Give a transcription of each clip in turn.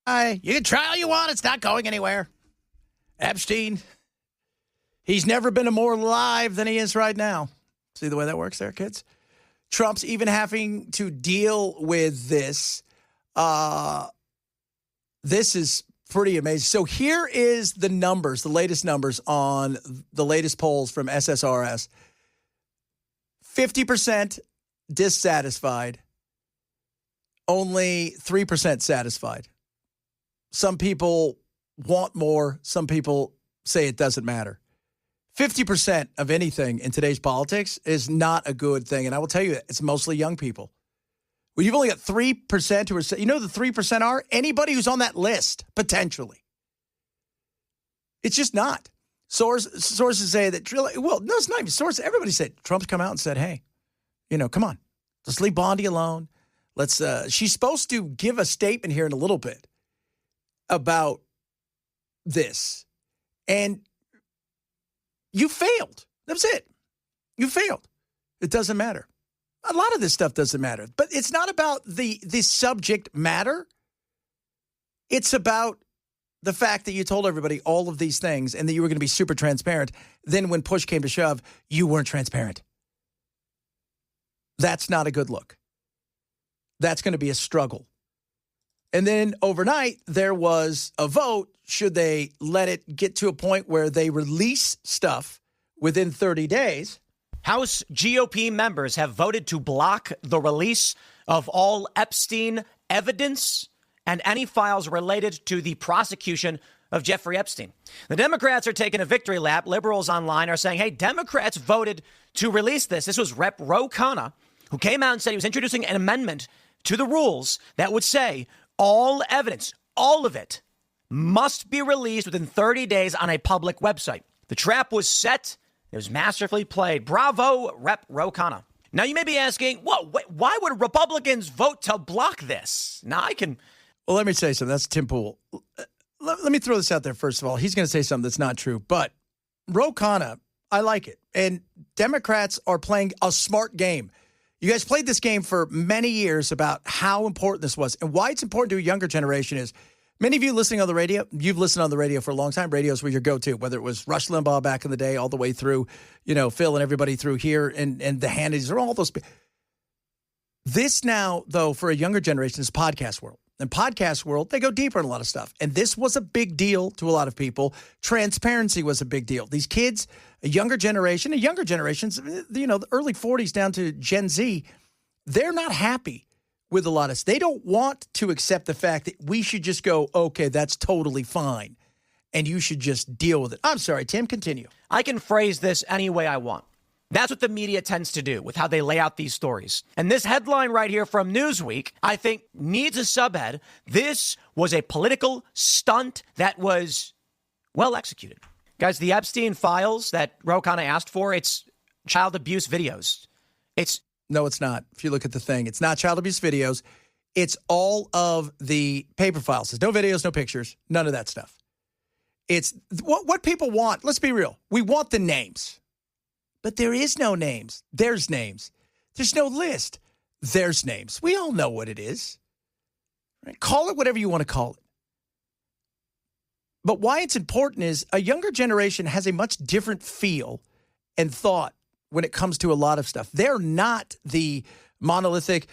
You can try all you want. It's not going anywhere. Epstein, he's never been more alive than he is right now. See the way that works there, kids? Trump's even having to deal with this. This is pretty amazing. So here is the numbers, the latest numbers on the latest polls from SSRS. 50% dissatisfied, only 3% satisfied. Some people want more. Some people say it doesn't matter. 50% of anything in today's politics is not a good thing. And I will tell you, it's mostly young people. Well, you've only got 3% who are, you know, the 3% are anybody who's on that list, potentially. It's just not. Sources say that, well, no, it's not even sources. Everybody said, Trump's come out and said, hey, you know, come on, let's leave Bondi alone. She's supposed to give a statement here in a little bit about this. And you failed. That's it. You failed. It doesn't matter. A lot of this stuff doesn't matter. But it's not about the subject matter. It's about the fact that you told everybody all of these things and that you were going to be super transparent. Then when push came to shove, you weren't transparent. That's not a good look. That's going to be a struggle. And then overnight, there was a vote. Should they let it get to a point where they release stuff within 30 days? House GOP members have voted to block the release of all Epstein evidence and any files related to the prosecution of Jeffrey Epstein. The Democrats are taking a victory lap. Liberals online are saying, hey, Democrats voted to release this. This was Rep. Ro Khanna, who came out and said he was introducing an amendment to the rules that would say all evidence, all of it, must be released within 30 days on a public website. The trap was set. It was masterfully played. Bravo, Rep. Ro Khanna. Now, you may be asking, why would Republicans vote to block this? Now, Well, let me say something. That's Tim Pool. Let me throw this out there, first of all. He's going to say something that's not true. But Ro Khanna, I like it. And Democrats are playing a smart game. You guys played this game for many years about how important this was. And why it's important to a younger generation is many of you listening on the radio, you've listened on the radio for a long time. Radios were your go-to, whether it was Rush Limbaugh back in the day, all the way through, Phil and everybody through here and the Hannitys or all those. This now, though, for a younger generation is podcast world. And podcast world, they go deeper in a lot of stuff. And this was a big deal to a lot of people. Transparency was a big deal. These kids, a younger generations, the early 40s down to Gen Z, they're not happy with a lot of stuff. They don't want to accept the fact that we should just go, okay, that's totally fine. And you should just deal with it. I'm sorry, Tim, continue. I can phrase this any way I want. That's what the media tends to do with how they lay out these stories. And this headline right here from Newsweek, I think, needs a subhead. This was a political stunt that was well executed. Guys, the Epstein files that Ro Khanna asked for, it's child abuse videos. No, it's not. If you look at the thing, it's not child abuse videos. It's all of the paper files. There's no videos, no pictures, none of that stuff. It's what people want. Let's be real. We want the names. But there is no names. There's names. There's no list. There's names. We all know what it is. Right? Call it whatever you want to call it. But why it's important is a younger generation has a much different feel and thought when it comes to a lot of stuff. They're not the monolithic,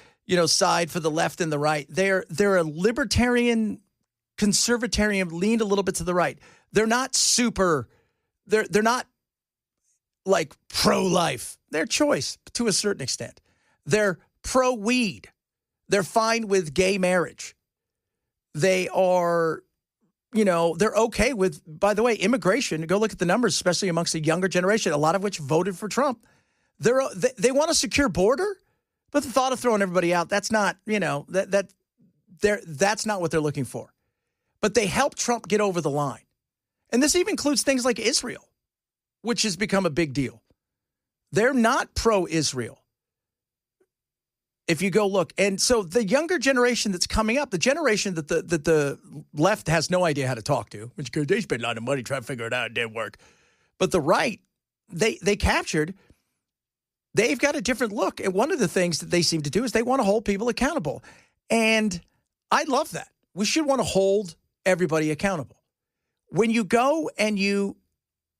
side for the left and the right. They're a libertarian, conservatarian, leaned a little bit to the right. They're not they're not like pro-life. Their choice to a certain extent. They're pro-weed. They're fine with gay marriage. They are, they're okay with, by the way, immigration. Go look at the numbers, especially amongst the younger generation, a lot of which voted for Trump. They want a secure border, but the thought of throwing everybody out, that's not, that's not what they're looking for. But they help Trump get over the line. And this even includes things like Israel, which has become a big deal. They're not pro-Israel. If you go look. And so the younger generation that's coming up, the generation that the left has no idea how to talk to, which they spend a lot of money trying to figure it out, it didn't work. But the right, they've got a different look. And one of the things that they seem to do is they want to hold people accountable. And I love that. we should want to hold everybody accountable. When you go and you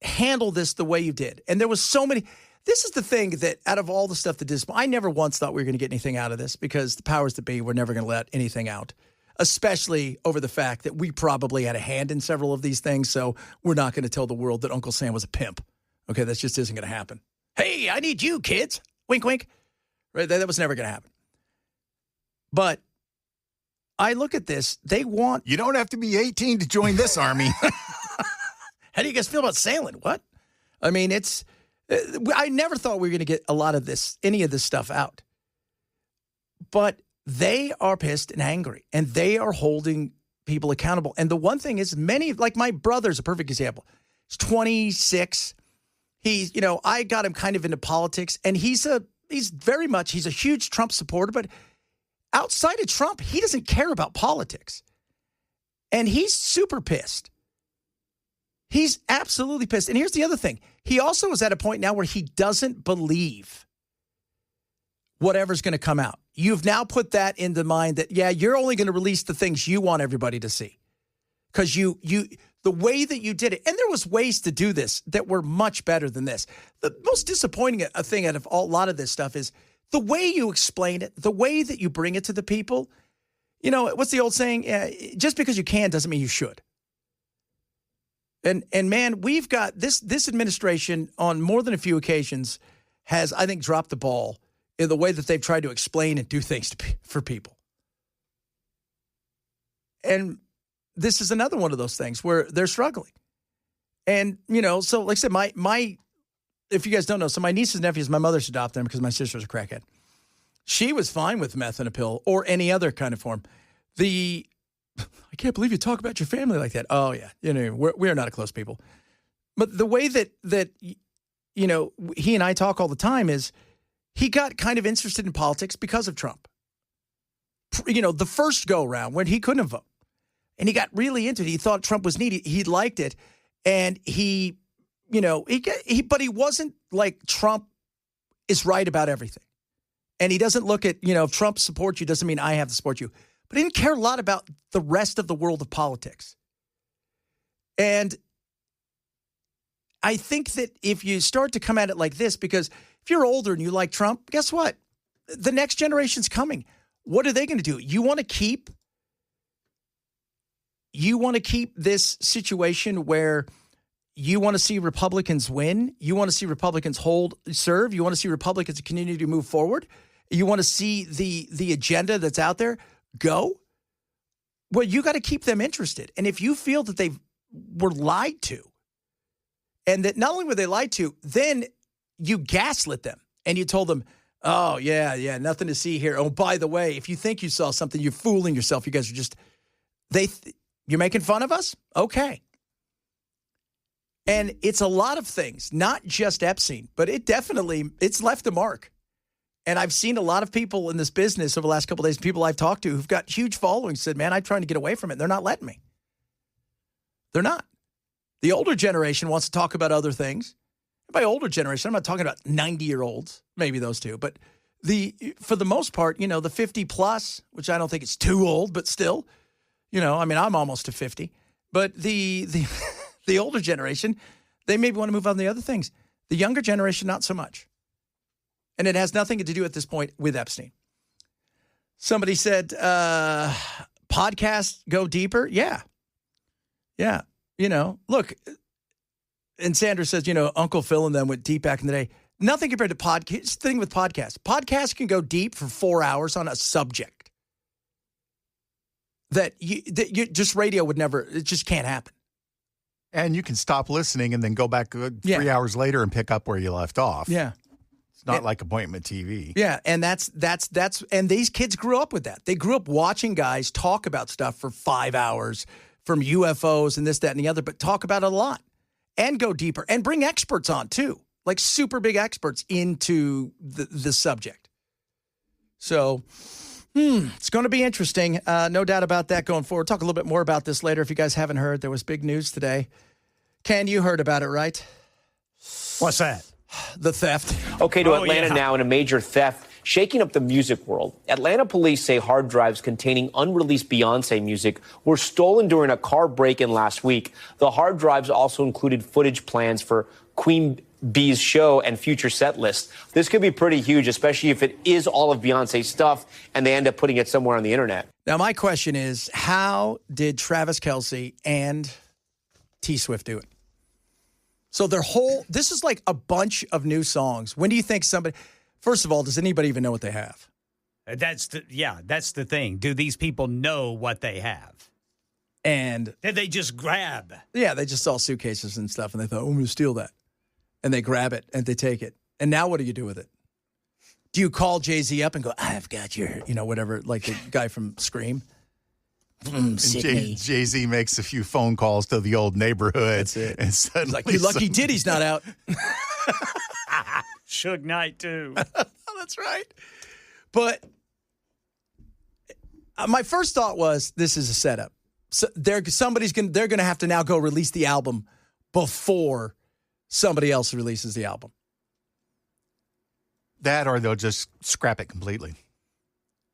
handle this the way you did, and there was so many, this is the thing that out of all the stuff that did, I never once thought we were going to get anything out of this because the powers that be were never going to let anything out, especially over the fact that we probably had a hand in several of these things. So we're not going to tell the world that Uncle Sam was a pimp. Okay, that just isn't going to happen. Hey, I need you, kids. Wink, wink. Right? That was never going to happen. But I look at this. They want... You don't have to be 18 to join this army. How do you guys feel about sailing? What? I mean, it's... I never thought we were going to get a lot of this, any of this stuff out. But they are pissed and angry, and they are holding people accountable. And the one thing is, many, like my brother's a perfect example. He's 26. He's, I got him kind of into politics, and he's a huge Trump supporter, but outside of Trump, he doesn't care about politics. And he's super pissed. He's absolutely pissed. And here's the other thing. He also is at a point now where he doesn't believe whatever's going to come out. You've now put that in the mind that, yeah, you're only going to release the things you want everybody to see. Because the way that you did it, and there was ways to do this that were much better than this. The most disappointing thing out of a lot of this stuff is the way you explain it, the way that you bring it to the people. What's the old saying? Just because you can doesn't mean you should. And man, we've got this administration on more than a few occasions has, I think, dropped the ball in the way that they've tried to explain and do things for people. And this is another one of those things where they're struggling. And, so like I said, my if you guys don't know, so my nieces and nephews, my mother's adopted them because my sister's a crackhead. She was fine with meth in a pill or any other kind of form. I can't believe you talk about your family like that. Oh, yeah. We're not a close people. But the way that he and I talk all the time is he got kind of interested in politics because of Trump. The first go around when he couldn't have voted. And he got really into it. He thought Trump was neat. He liked it. And but he wasn't like Trump is right about everything. And he doesn't look at, if Trump supports you doesn't mean I have to support you. But he didn't care a lot about the rest of the world of politics. And I think that if you start to come at it like this, because if you're older and you like Trump, guess what? The next generation's coming. What are they going to do? You want to keep this situation where you want to see Republicans win. You want to see Republicans serve. You want to see Republicans continue to move forward. You want to see the agenda that's out there go. Well, you got to keep them interested. And if you feel that they were lied to, and that not only were they lied to, then you gaslit them and you told them, oh, yeah, nothing to see here. Oh, by the way, if you think you saw something, you're fooling yourself. You guys are just, you're making fun of us? Okay. And it's a lot of things, not just Epstein, but it's left a mark. And I've seen a lot of people in this business over the last couple of days, people I've talked to who've got huge followings said, man, I'm trying to get away from it. They're not letting me. They're not. The older generation wants to talk about other things. And by older generation, I'm not talking about 90-year-olds, maybe those two, but for the most part, the 50 plus, which I don't think it's too old, but still, I'm almost to 50, but the older generation, they maybe want to move on to the other things. The younger generation, not so much. And it has nothing to do at this point with Epstein. Somebody said, podcasts go deeper. Yeah. Yeah. Look, and Sanders says, Uncle Phil and them went deep back in the day. Nothing compared to podcasts. Thing with podcasts. Podcasts can go deep for 4 hours on a subject that you just radio would never, it just can't happen. And you can stop listening and then go back 3 hours later and pick up where you left off. Yeah. It's not like appointment TV. Yeah, and that's and these kids grew up with that. They grew up watching guys talk about stuff for 5 hours from UFOs and this, that, and the other, but talk about it a lot and go deeper and bring experts on too, like super big experts into the subject. So it's going to be interesting. No doubt about that going forward. Talk a little bit more about this later. If you guys haven't heard, there was big news today. Ken, you heard about it, right? What's that? The theft. Okay, to Atlanta now in a major theft shaking up the music world. Atlanta police say hard drives containing unreleased Beyonce music were stolen during a car break-in last week. The hard drives also included footage plans for Queen Bee's show and future set list. This could be pretty huge, especially if it is all of Beyonce's stuff and they end up putting it somewhere on the internet. Now, my question is, how did Travis Kelce and T-Swift do it? So this is like a bunch of new songs. When do you think first of all, does anybody even know what they have? That's the thing. Do these people know what they have? And did they just grab? Yeah, they just saw suitcases and stuff, and they thought, I'm going to steal that. And they grab it, and they take it. And now what do you do with it? Do you call Jay-Z up and go, I've got your, whatever, like the guy from Scream? Jay-Z makes a few phone calls to the old neighborhood. That's it. And suddenly like, you lucky Diddy's not out. Suge Knight, too. That's right. But my first thought was, this is a setup. So they're going to have to now go release the album before somebody else releases the album. That or they'll just scrap it completely.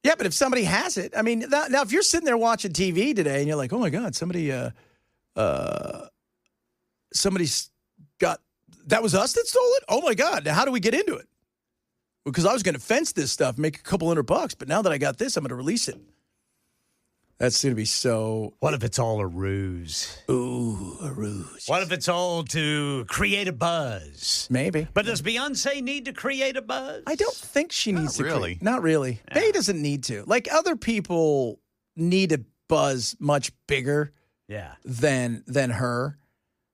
Yeah, but if somebody has it, I mean, now if you're sitting there watching TV today and you're like, oh my God, somebody's got, that was us that stole it? Oh my God, now how do we get into it? Because I was going to fence this stuff, make a couple $100, but now that I got this, I'm going to release it. That's going to be so... What if it's all a ruse? Ooh, a ruse. What if it's all to create a buzz? Maybe. But does Beyonce need to create a buzz? I don't think she needs to. Really. Not really. Yeah. Bey doesn't need to. Like, other people need a buzz much bigger than her.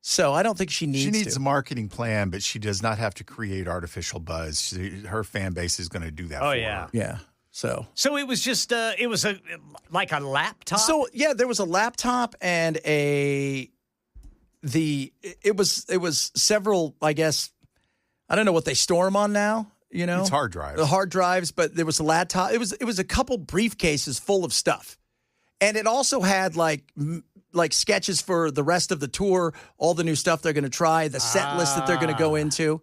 So I don't think she needs to. She needs a marketing plan, but she does not have to create artificial buzz. Her fan base is going to do that for her. Yeah. So it was just like a laptop. So yeah, there was a laptop and it was several. I guess I don't know what they store them on now. It's hard drives. The hard drives, but there was a laptop. It was a couple briefcases full of stuff, and it also had like sketches for the rest of the tour, all the new stuff they're going to try, the set list that they're going to go into.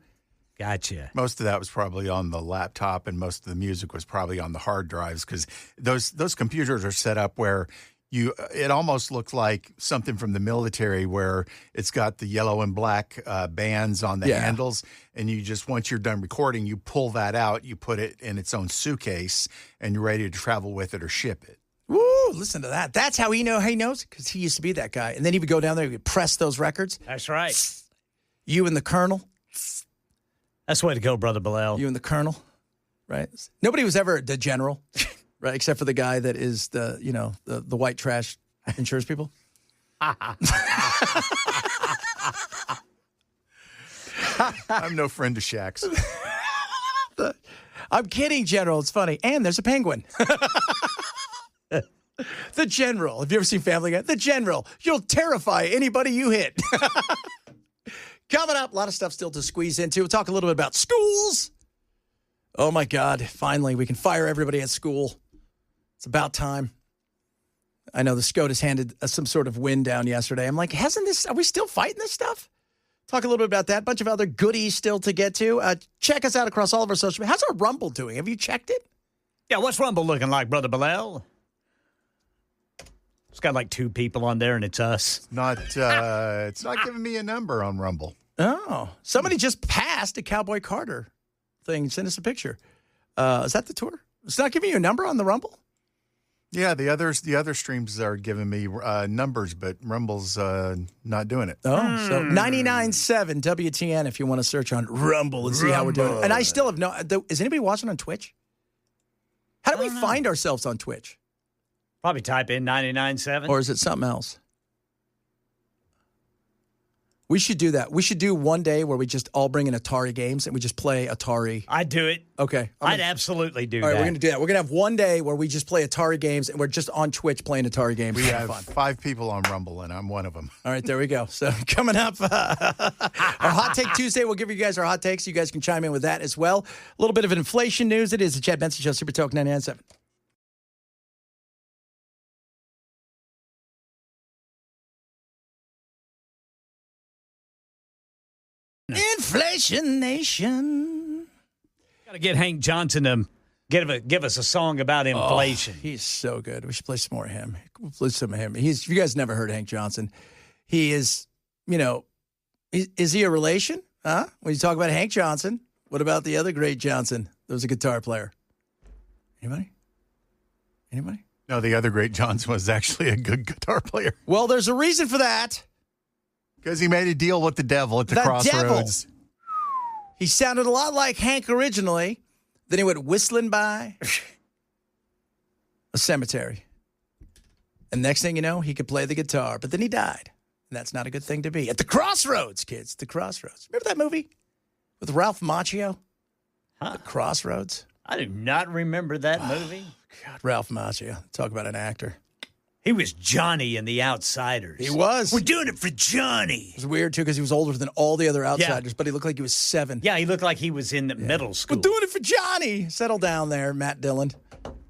Gotcha. Most of that was probably on the laptop, and most of the music was probably on the hard drives because those computers are set up where it almost looked like something from the military where it's got the yellow and black bands on the handles, and you just, once you're done recording, you pull that out, you put it in its own suitcase, and you're ready to travel with it or ship it. Woo, listen to that. That's how he knows, because he used to be that guy. And then he would go down there, he would press those records. That's right. You and the Colonel. That's the way to go, Brother Bilal. You and the Colonel, right? Nobody was ever the General, right? Except for the guy that is the white trash insurance people. I'm no friend to Shaq's. I'm kidding, General. It's funny. And there's a penguin. The General. Have you ever seen Family Guy? The General. You'll terrify anybody you hit. Coming up, a lot of stuff still to squeeze into. We'll talk a little bit about schools. Oh, my God. Finally, we can fire everybody at school. It's about time. I know the SCOTUS handed us some sort of win down yesterday. I'm like, are we still fighting this stuff? Talk a little bit about that. Bunch of other goodies still to get to. Check us out across all of our social media. How's our Rumble doing? Have you checked it? Yeah, what's Rumble looking like, Brother Bilal? It's got like 2 people on there, and it's us. It's not giving me a number on Rumble. Oh, somebody just passed a Cowboy Carter thing. Send us a picture. Is that the tour? It's not giving you a number on the Rumble? Yeah, the other streams are giving me numbers, but Rumble's not doing it. Oh, so 99.7 WTN if you want to search on Rumble and see how we're doing. And I still have no. Is anybody watching on Twitch? How do we find ourselves on Twitch? Probably type in 99.7. Or is it something else? We should do that. We should do one day where we just all bring in Atari games and we just play Atari. I'd do it. Okay. I'd absolutely do that. All right, we're going to do that. We're going to have one day where we just play Atari games and we're just on Twitch playing Atari games. We have 5 people on Rumble, and I'm one of them. All right, there we go. So coming up, our Hot Take Tuesday, we'll give you guys our hot takes. You guys can chime in with that as well. A little bit of inflation news. It is the Chad Benson Show, Super Talk 99.7. Inflation Nation. Got to get Hank Johnson to Give us a song about inflation. Oh, he's so good. We should play some more of him. We'll play some of him. If you guys never heard Hank Johnson, he is, is he a relation? Huh? When you talk about Hank Johnson, what about the other great Johnson? There was a guitar player. Anybody? No, the other great Johnson was actually a good guitar player. Well, there's a reason for that. Because he made a deal with the devil at the crossroads. Devil. He sounded a lot like Hank originally. Then he went whistling by a cemetery. And next thing you know, he could play the guitar. But then he died. And that's not a good thing to be. At the crossroads, kids. The crossroads. Remember that movie with Ralph Macchio? Huh? The Crossroads. I do not remember that movie. God, Ralph Macchio. Talk about an actor. He was Johnny in The Outsiders. He was. We're doing it for Johnny. It was weird, too, because he was older than all the other outsiders, but he looked like he was 7. Yeah, he looked like he was in the middle school. We're doing it for Johnny. Settle down there. Matt Dillon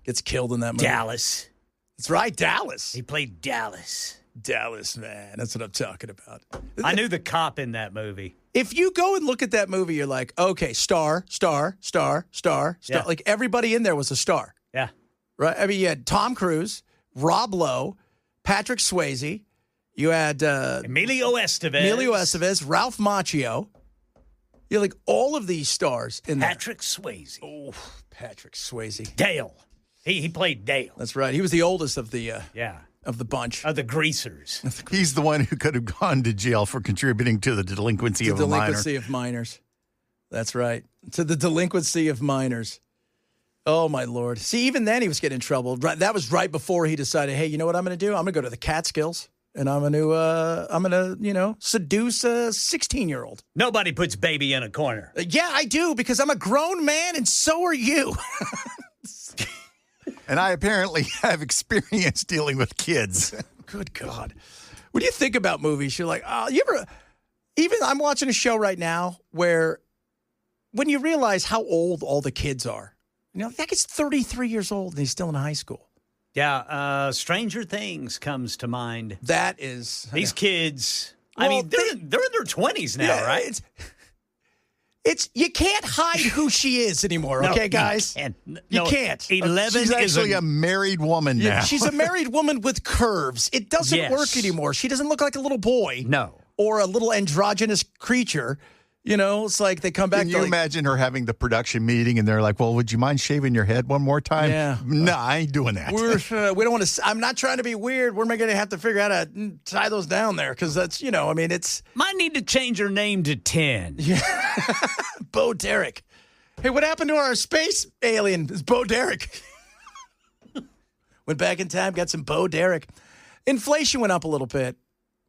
gets killed in that movie. Dallas. That's right, Dallas. He played Dallas. Dallas, man. That's what I'm talking about. I knew the cop in that movie. If you go and look at that movie, you're like, okay, star. Yeah. Like everybody in there was a star. Yeah. Right? I mean, you had Tom Cruise, Rob Lowe, Patrick Swayze. You had Emilio Estevez. Ralph Macchio. You had like all of these stars in there. Patrick Swayze. Oh, Patrick Swayze. Dale. He played Dale. That's right. He was the oldest of the bunch. Of the greasers. He's the one who could have gone to jail for contributing to the delinquency of a minor. Delinquency of minors. That's right. To the delinquency of minors. Oh, my Lord. See, even then he was getting in trouble. That was right before he decided, hey, you know what I'm going to do? I'm going to go to the Catskills, and I'm going to seduce a 16-year-old. Nobody puts baby in a corner. Yeah, I do, because I'm a grown man, and so are you. And I apparently have experience dealing with kids. Good God. When you think about movies, you're like, oh, I'm watching a show right now where when you realize how old all the kids are, that kid's 33 years old and he's still in high school. Yeah, Stranger Things comes to mind. That is. These kids, Well, they're in their 20s now, right? It's you can't hide who she is anymore, okay, guys? You can't. 11 She's actually a married woman now. She's a married woman with curves. It doesn't work anymore. She doesn't look like a little boy. No. Or a little androgynous creature. It's like they come back. Can you imagine her having the production meeting and they're like, well, would you mind shaving your head one more time? Yeah. No, I ain't doing that. We don't want to. I'm not trying to be weird. We're going to have to figure out how to tie those down there because that's, it's. Might need to change her name to 10. Yeah. Bo Derek. Hey, what happened to our space alien? It's Bo Derek. Went back in time, got some Bo Derek. Inflation went up a little bit.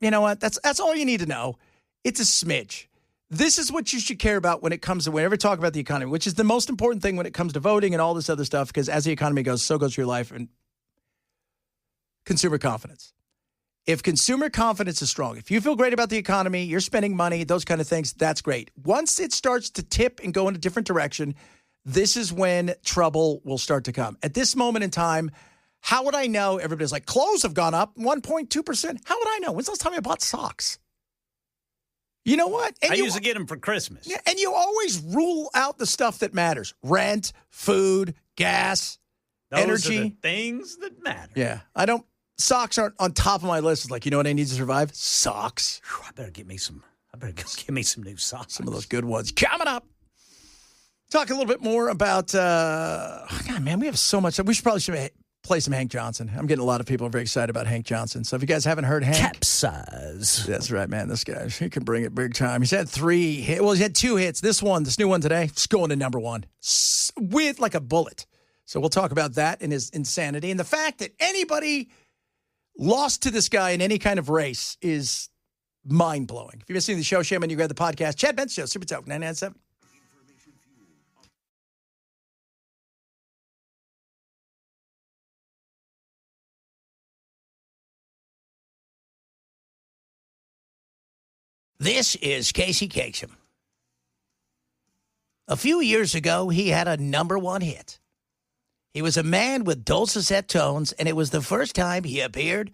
You know what? That's all you need to know. It's a smidge. This is what you should care about when it comes to whenever you talk about the economy, which is the most important thing when it comes to voting and all this other stuff, because as the economy goes, so goes your life and consumer confidence. If consumer confidence is strong, if you feel great about the economy, you're spending money, those kind of things, that's great. Once it starts to tip and go in a different direction, this is when trouble will start to come. At this moment in time, how would I know? Everybody's like, clothes have gone up 1.2%. How would I know? When's the last time I bought socks? You know what? I usually get them for Christmas. Yeah, and you always rule out the stuff that matters. Rent, food, gas, energy. Those are the things that matter. Yeah. Socks aren't on top of my list. It's like, you know what I need to survive? Socks. Whew, I better go get me some new socks. Some of those good ones. Coming up. Talk a little bit more about, God, man, we have so much. We should play some Hank Johnson. I'm getting a lot of people very excited about Hank Johnson. So if you guys haven't heard Hank. Capsize. That's right, man. This guy, he can bring it big time. He's had 3 hits. Well, he's had 2 hits. This new one today, it's going to number 1 with like a bullet. So we'll talk about that and his insanity. And the fact that anybody lost to this guy in any kind of race is mind-blowing. If you've been seeing the show, shame on you, grab the podcast. Chad Benson Show, Super Talk 997. This is Casey Kasem. A few years ago, he had a number 1 hit. He was a man with dulcet tones, and it was the first time he appeared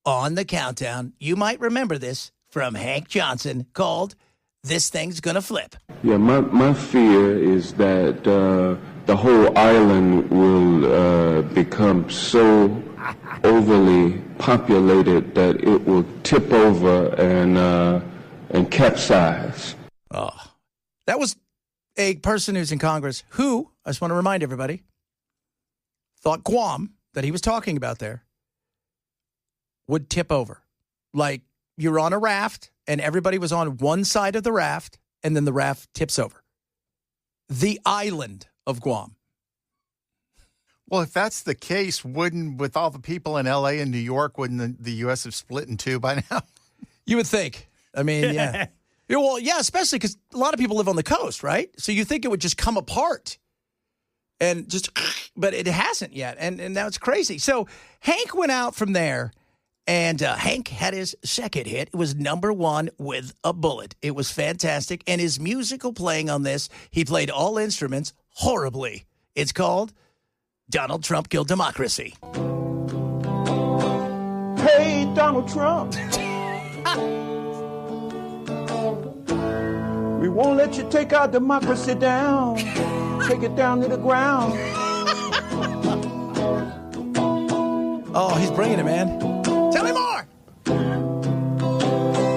on the countdown. You might remember this from Hank Johnson, called This Thing's Gonna Flip. Yeah, my fear is that the whole island will become so overly populated that it will tip over and capsize. Oh, that was a person who's in Congress who, I just want to remind everybody, thought Guam, that he was talking about there, would tip over. Like you're on a raft and everybody was on one side of the raft and then the raft tips over. The island of Guam. Well, if that's the case, with all the people in L.A. and New York, wouldn't the U.S. have split in two by now? You would think. I mean, yeah. Yeah, well, yeah, especially because a lot of people live on the coast, right? So you think it would just come apart and just, but it hasn't yet. And now it's crazy. So Hank went out from there, and Hank had his second hit. It was number one with a bullet. It was fantastic. And his musical playing on this, he played all instruments horribly. It's called Donald Trump Killed Democracy. Hey, Donald Trump. We won't let you take our democracy down. Take it down to the ground. Oh, he's bringing it, man. Tell me more.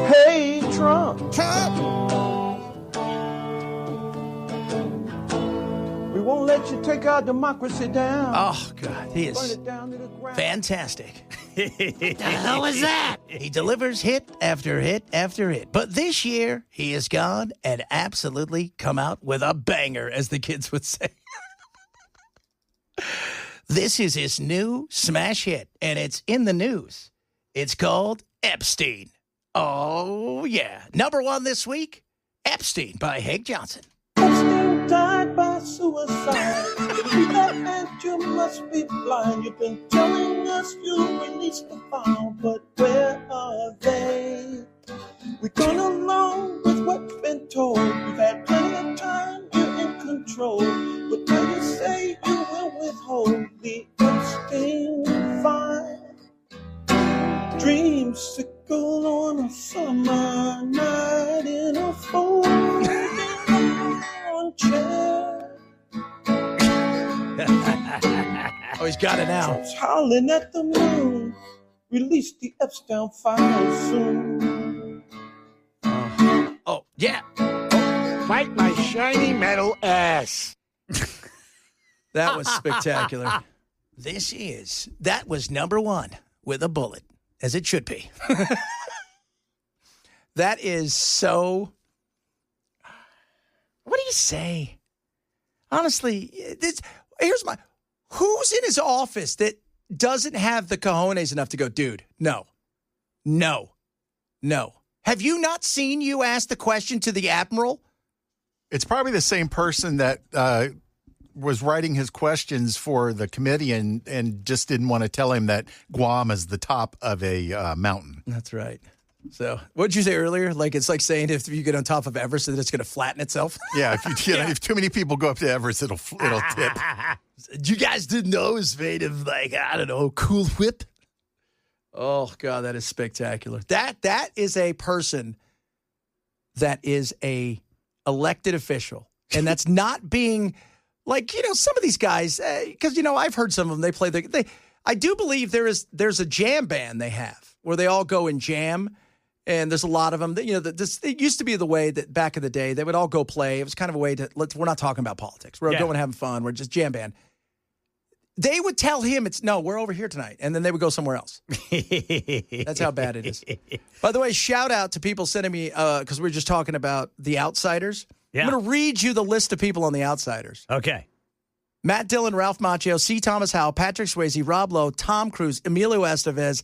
Hey, Trump. Trump. We won't let you take our democracy down. Oh, God. He Burn is it down to the ground. fantastic. What the hell is that? He delivers hit after hit after hit. But this year, he is gone and absolutely come out with a banger, as the kids would say. This is his new smash hit, and it's in the news. It's called Epstein. Oh, yeah. Number one this week, Epstein by Hank Johnson. Epstein died by suicide. And you must be blind. You've been telling us you released the file, but where are they? We've gone along with what's been told. We've had plenty of time. You're in control. But now you say you will withhold the Epstein file. Dreamsicle on a summer night in a folding chair. Oh, he's got it now. Trump's howling at the moon. Release the Epstein file soon. Oh, yeah. Fight my shiny metal ass. That was spectacular. That was number one with a bullet, as it should be. That is so, what do you say? Honestly, who's in his office that doesn't have the cojones enough to go, dude, no. Have you not seen you ask the question to the admiral? It's probably the same person that was writing his questions for the committee and just didn't want to tell him that Guam is the top of a mountain. That's right. So what did you say earlier? Like, it's like saying if you get on top of Everest, that it's going to flatten itself. Yeah, if too many people go up to Everest, it'll tip. You guys didn't know it was made of, like, I don't know, Cool Whip. Oh, God, that is spectacular. That is a person that is a elected official. And that's not being, like, some of these guys, because, I've heard some of them, they play I do believe there's a jam band they have where they all go and jam. And there's a lot of them that, it used to be the way that back in the day, they would all go play. It was kind of a way to, we're not talking about politics. We're going having fun. We're just jam band. They would tell him we're over here tonight. And then they would go somewhere else. That's how bad it is. By the way, shout out to people sending me, because we were just talking about The Outsiders. Yeah. I'm going to read you the list of people on The Outsiders. Okay. Matt Dillon, Ralph Macchio, C. Thomas Howell, Patrick Swayze, Rob Lowe, Tom Cruise, Emilio Estevez,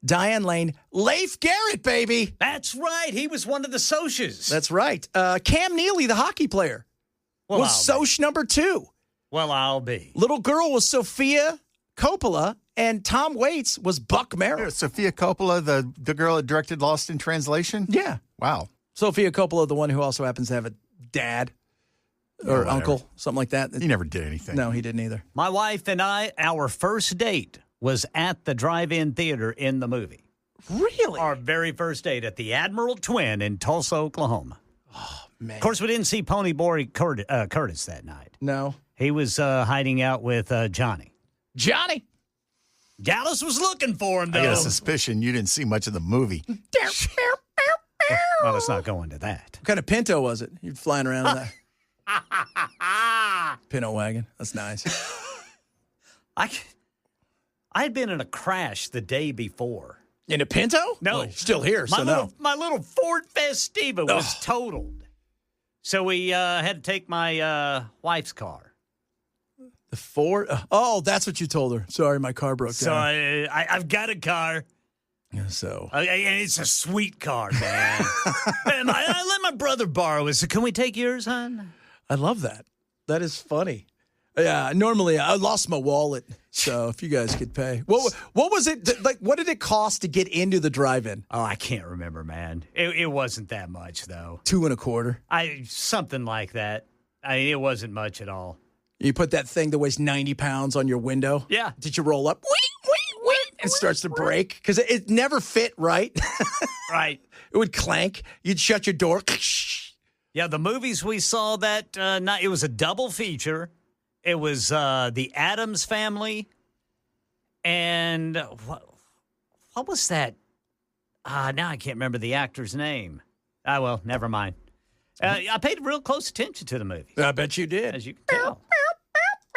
Diane Lane, Leif Garrett, baby. That's right. He was one of the Socs. That's right. Cam Neely, the hockey player, was Soc number 2. Well, I'll be. Little girl was Sophia Coppola, and Tom Waits was Buck Merrill. Sophia Coppola, the girl that directed Lost in Translation? Yeah. Wow. Sophia Coppola, the one who also happens to have a dad or uncle, something like that. He never did anything. No, he didn't either. My wife and I, our first date was at the drive-in theater in the movie. Really? Our very first date at the Admiral Twin in Tulsa, Oklahoma. Oh, Of course, we didn't see Pony Boy Curtis that night. No. He was hiding out with Johnny. Johnny. Dallas was looking for him, though. I got a suspicion you didn't see much of the movie. Well, let's not go into that. What kind of Pinto was it? You're flying around in that Pinto wagon. That's nice. I'd been in a crash the day before. In a Pinto? No. Well, still here, so no. My little Ford Festiva was totaled. So we had to take my wife's car. The Ford? Oh, that's what you told her. Sorry, my car broke down. So I've got a car. So. And it's a sweet car, man. And I let my brother borrow it. So can we take yours, hon? I love that. That is funny. Yeah, normally I lost my wallet, so if you guys could pay. What was it, like, what did it cost to get into the drive-in? Oh, I can't remember, man. It wasn't that much, though. $2.25. Something like that. It wasn't much at all. You put that thing that weighs 90 pounds on your window? Yeah. Did you roll up? It starts to break because it never fit right. Right. It would clank. You'd shut your door. Yeah, the movies we saw that night, it was a double feature. It was The Addams Family and what was that? Now I can't remember the actor's name. Well, never mind. I paid real close attention to the movie. I bet you did. As you can tell.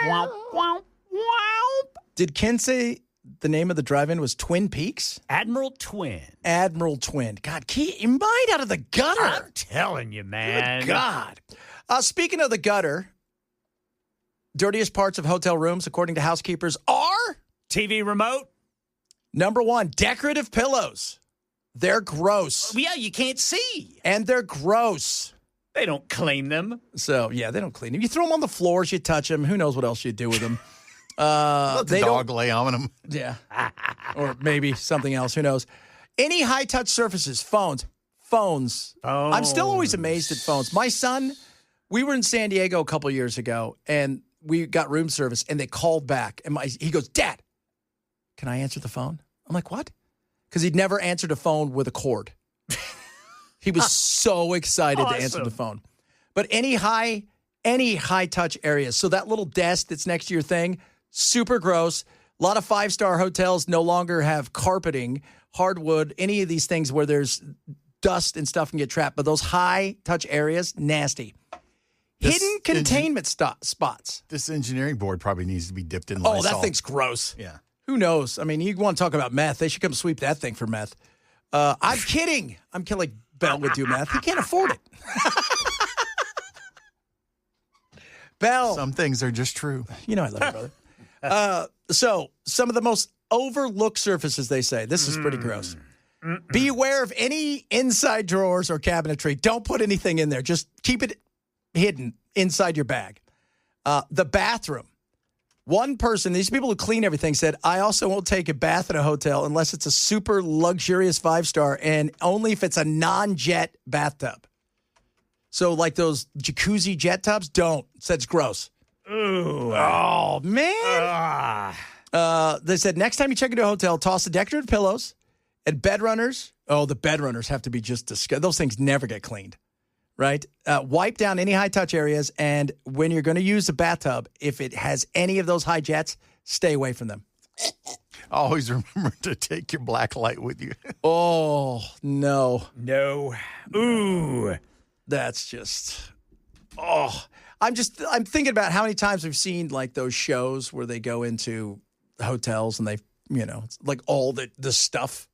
Wow, wow, wow. Did Ken say the name of the drive-in was Twin Peaks? Admiral Twin. Admiral Twin. God, you might out of the gutter. I'm telling you, man. Good God. Speaking of the gutter, dirtiest parts of hotel rooms, according to housekeepers, are TV remote. Number one, decorative pillows. They're gross. Yeah, you can't see. And they're gross. They don't clean them. So, yeah, they don't clean them. You throw them on the floors, you touch them. Who knows what else you do with them? Let the dog lay on them. Yeah. Or maybe something else. Who knows? Any high-touch surfaces, phones. I'm still always amazed at phones. My son, we were in San Diego a couple years ago, and we got room service, and they called back. And he goes, Dad, can I answer the phone? I'm like, what? Because he'd never answered a phone with a cord. He was so excited to answer the phone. But any high-touch areas, so that little desk that's next to your thing, super gross. A lot of five-star hotels no longer have carpeting, hardwood, any of these things where there's dust and stuff can get trapped. But those high-touch areas, nasty. Hidden containment spots. This engineering board probably needs to be dipped in Lysol. Oh, that thing's gross. Yeah. Who knows? I mean, you want to talk about meth. They should come sweep that thing for meth. I'm kidding. I'm kidding. Like Bell would do meth. He can't afford it. Bell. Some things are just true. You know I love you, brother. So some of the most overlooked surfaces, they say. This is pretty gross. Be aware of any inside drawers or cabinetry. Don't put anything in there. Just keep it hidden inside your bag. The bathroom. One person, these people who clean everything, said, I also won't take a bath at a hotel unless it's a super luxurious 5-star and only if it's a non-jet bathtub. So like those jacuzzi jet tubs, don't. Said it's gross. Ooh. Oh, man. They said next time you check into a hotel, toss the decorative pillows and bed runners. Oh, the bed runners have to be just disgusting. Those things never get cleaned. Right? Wipe down any high-touch areas, and when you're going to use the bathtub, if it has any of those high jets, stay away from them. Always remember to take your black light with you. Oh, no. No. Ooh. That's just... Oh. I'm thinking about how many times we've seen, like, those shows where they go into hotels and they, it's like all the stuff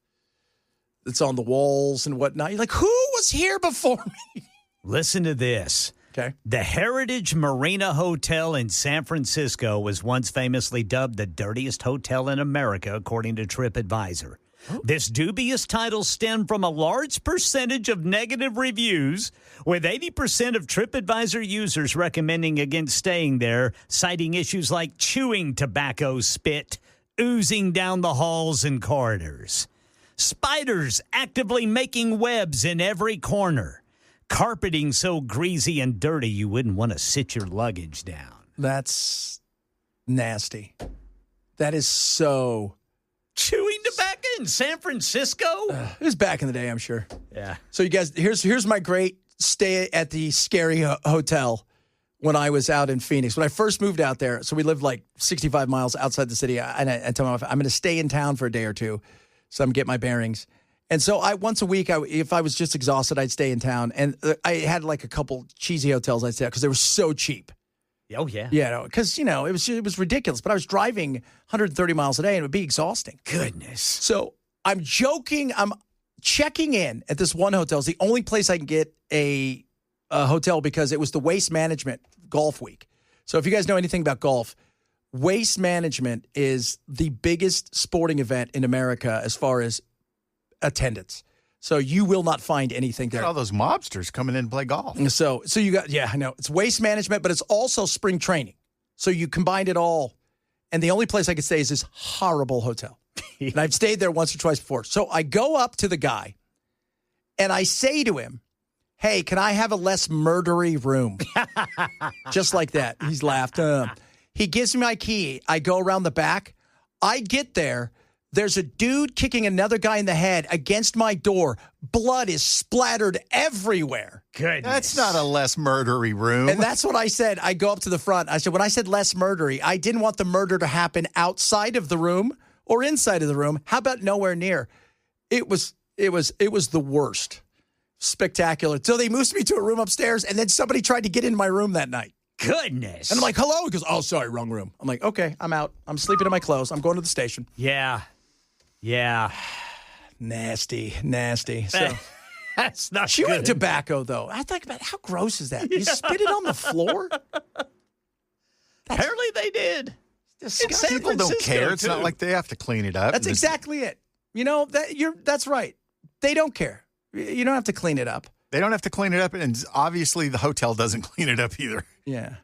that's on the walls and whatnot. You're like, who was here before me? Listen to this. Okay. The Heritage Marina Hotel in San Francisco was once famously dubbed the dirtiest hotel in America, according to TripAdvisor. Oh. This dubious title stemmed from a large percentage of negative reviews, with 80% of TripAdvisor users recommending against staying there, citing issues like chewing tobacco spit, oozing down the halls and corridors, spiders actively making webs in every corner, carpeting so greasy and dirty you wouldn't want to sit your luggage down. That's nasty. That is so... Chewing tobacco in San Francisco? It was back in the day, I'm sure. Yeah. So you guys, here's my great stay at the scary hotel when I was out in Phoenix. When I first moved out there, so we lived like 65 miles outside the city, and I told my wife, I'm going to stay in town for a day or two so I'm get my bearings. And so once a week, if I was just exhausted, I'd stay in town. And I had like a couple cheesy hotels I'd stay at because they were so cheap. Oh, yeah. Yeah, because, it was ridiculous. But I was driving 130 miles a day, and it would be exhausting. Goodness. So I'm joking. I'm checking in at this one hotel. It's the only place I can get a hotel because it was the Waste Management Golf Week. So if you guys know anything about golf, Waste Management is the biggest sporting event in America as far as attendance. So you will not find anything there. All those mobsters coming in to play golf. So you got, I know. It's Waste Management, but it's also spring training. So you combined it all. And the only place I could stay is this horrible hotel. And I've stayed there once or twice before. So I go up to the guy and I say to him, hey, can I have a less murdery room? Just like that. He's laughed. He gives me my key. I go around the back. I get there. There's a dude kicking another guy in the head against my door. Blood is splattered everywhere. Goodness. That's not a less murdery room. And that's what I said. I go up to the front. I said, when I said less murdery, I didn't want the murder to happen outside of the room or inside of the room. How about nowhere near? It was the worst. Spectacular. So they moved me to a room upstairs, and then somebody tried to get in my room that night. Goodness. And I'm like, hello? He goes, oh, sorry, wrong room. I'm like, okay, I'm out. I'm sleeping in my clothes. I'm going to the station. Yeah. Nasty. So That's not chewing good. tobacco, though. I think about how gross is that? You spit it on the floor? Apparently they did. Disgusting. People don't Francisco, care. It's too. not like they have to clean it up. That's exactly it. That's right. They don't care. You don't have to clean it up. They don't have to clean it up, and obviously the hotel doesn't clean it up either. Yeah.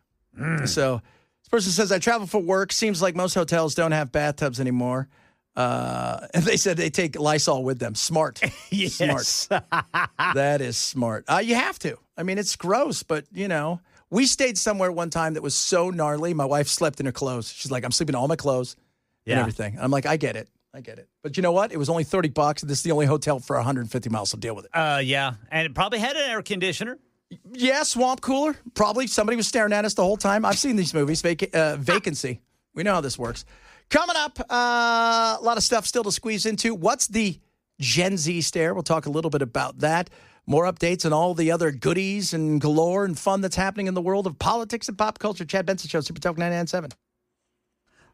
So this person says, I travel for work. Seems like most hotels don't have bathtubs anymore. And they said they take Lysol with them. Smart. Yes. Smart. That is smart. You have to. I mean, it's gross, but, we stayed somewhere one time that was so gnarly. My wife slept in her clothes. She's like, I'm sleeping in all my clothes and everything. And I'm like, I get it. But you know what? It was only $30, and this is the only hotel for 150 miles, so deal with it. Yeah. And it probably had an air conditioner. Yeah, swamp cooler. Probably somebody was staring at us the whole time. I've seen these movies. Vacancy. We know how this works. Coming up, a lot of stuff still to squeeze into. What's the Gen Z stare? We'll talk a little bit about that. More updates on all the other goodies and galore and fun that's happening in the world of politics and pop culture. Chad Benson Show, Super Talk 99.7.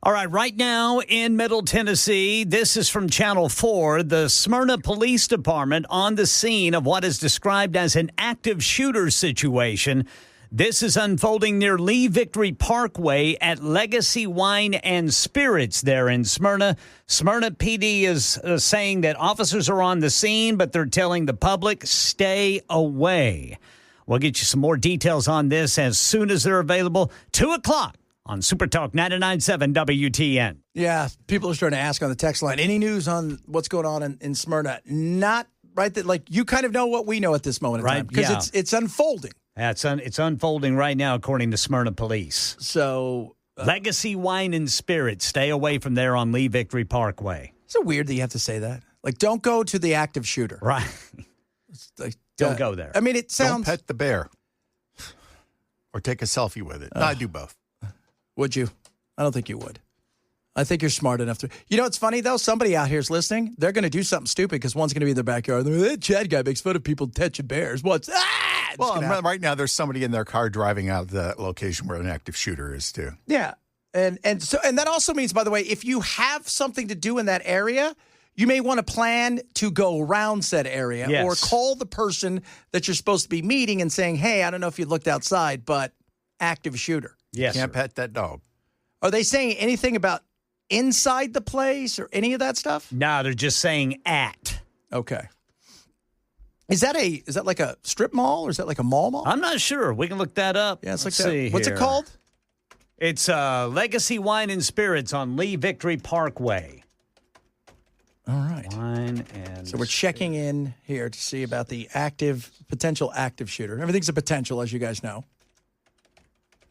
All right, right now in Middle Tennessee, this is from Channel 4. The Smyrna Police Department on the scene of what is described as an active shooter situation. This is unfolding near Lee Victory Parkway at Legacy Wine and Spirits there in Smyrna. Smyrna PD is saying that officers are on the scene, but they're telling the public, stay away. We'll get you some more details on this as soon as they're available. 2 o'clock on Super Talk 99.7 WTN. Yeah, people are starting to ask on the text line, any news on what's going on in Smyrna? Not right that, like, you kind of know what we know at this moment in time. Because it's unfolding. Yeah, it's unfolding right now, according to Smyrna Police. So Legacy Wine and Spirits. Stay away from there on Lee Victory Parkway. Is it weird that you have to say that? Like, don't go to the active shooter. Right. Like, Don't go there. I mean, it sounds... Don't pet the bear. Or take a selfie with it. No, I do both. Would you? I don't think you would. I think you're smart enough to... You know what's funny, though? Somebody out here is listening. They're going to do something stupid because one's going to be in their backyard. That Chad guy makes fun of people touching bears. What's... Well, right now there's somebody in their car driving out the location where an active shooter is, too. Yeah. And that also means, by the way, if you have something to do in that area, you may want to plan to go around said area or call the person that you're supposed to be meeting and saying, hey, I don't know if you looked outside, but active shooter. Yes, Can't pet that dog. Are they saying anything about inside the place or any of that stuff? No, they're just saying at. Okay. Is that like a strip mall or is that like a mall? I'm not sure. We can look that up. Yeah, it's Let's like that. see What's here. it called? It's Legacy Wine and Spirits on Lee Victory Parkway. All right. Wine and So we're checking in here to see about the potential active shooter. Everything's a potential, as you guys know,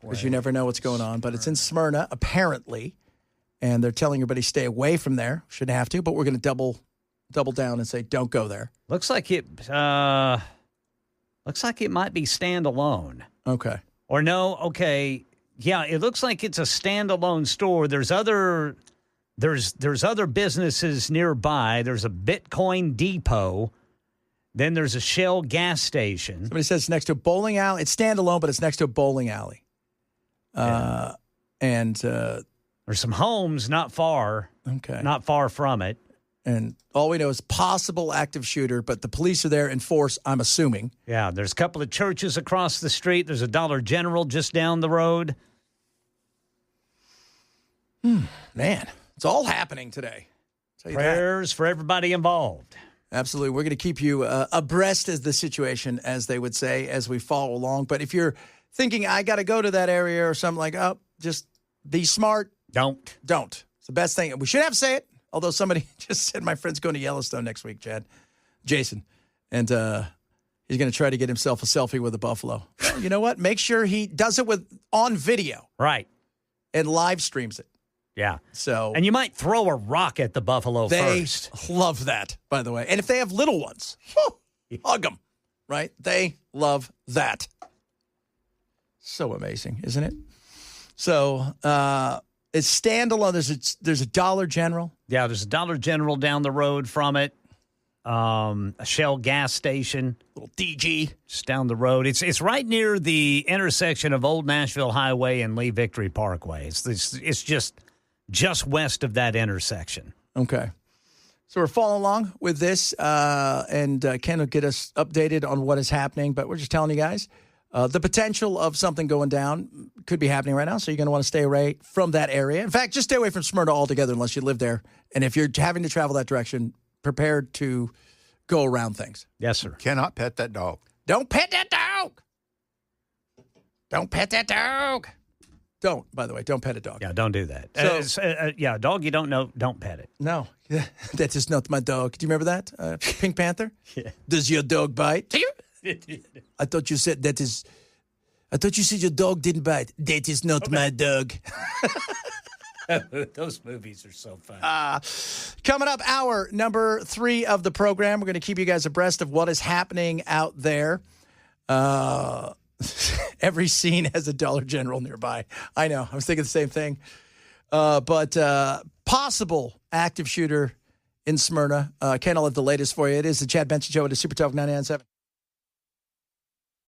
because you never know what's going on. But it's in Smyrna, apparently, and they're telling everybody stay away from there. Shouldn't have to, but we're going to double down and say don't go there. Looks like it Looks like it might be standalone. Okay. Or no, okay. Yeah, it looks like it's a standalone store. There's other businesses nearby. There's a Bitcoin depot. Then there's a Shell gas station. Somebody says it's next to a bowling alley. It's standalone, but it's next to a bowling alley. And there's some homes not far from it. And all we know is possible active shooter, but the police are there in force, I'm assuming. Yeah, there's a couple of churches across the street. There's a Dollar General just down the road. Man, it's all happening today. Prayers for everybody involved. Absolutely. We're going to keep you abreast of the situation, as they would say, as we follow along. But if you're thinking, I got to go to that area or something like, oh, just be smart. Don't. It's the best thing. We should have to say it. Although somebody just said my friend's going to Yellowstone next week, Jason. And he's going to try to get himself a selfie with a buffalo. Well, you know what? Make sure he does it on video. Right. And live streams it. Yeah. So, and you might throw a rock at the buffalo first. They love that, by the way. And if they have little ones, hug them, right? They love that. So amazing, isn't it? So it's standalone. There's a Dollar General. Yeah, there's a Dollar General down the road from it. A Shell gas station. Little DG. Just down the road. It's right near the intersection of Old Nashville Highway and Lee Victory Parkway. It's just west of that intersection. Okay. So we're following along with this, and Ken will get us updated on what is happening. But we're just telling you guys, the potential of something going down could be happening right now. So you're going to want to stay away from that area. In fact, just stay away from Smyrna altogether unless you live there. And if you're having to travel that direction, prepared to go around things. Yes, sir. Cannot pet that dog. Don't pet that dog. Don't pet that dog. Don't, by the way, don't pet a dog. Yeah, don't do that. A dog you don't know, don't pet it. No, that is not my dog. Do you remember that? Pink Panther? Yeah. Does your dog bite? I thought you said your dog didn't bite. That is not my dog. Those movies are so fun. Coming up, hour number 3 of the program. We're going to keep you guys abreast of what is happening out there. Every scene has a Dollar General nearby. I know. I was thinking the same thing. But possible active shooter in Smyrna. Ken, I'll have the latest for you. It is the Chad Benson Show at Super Talk 99.7.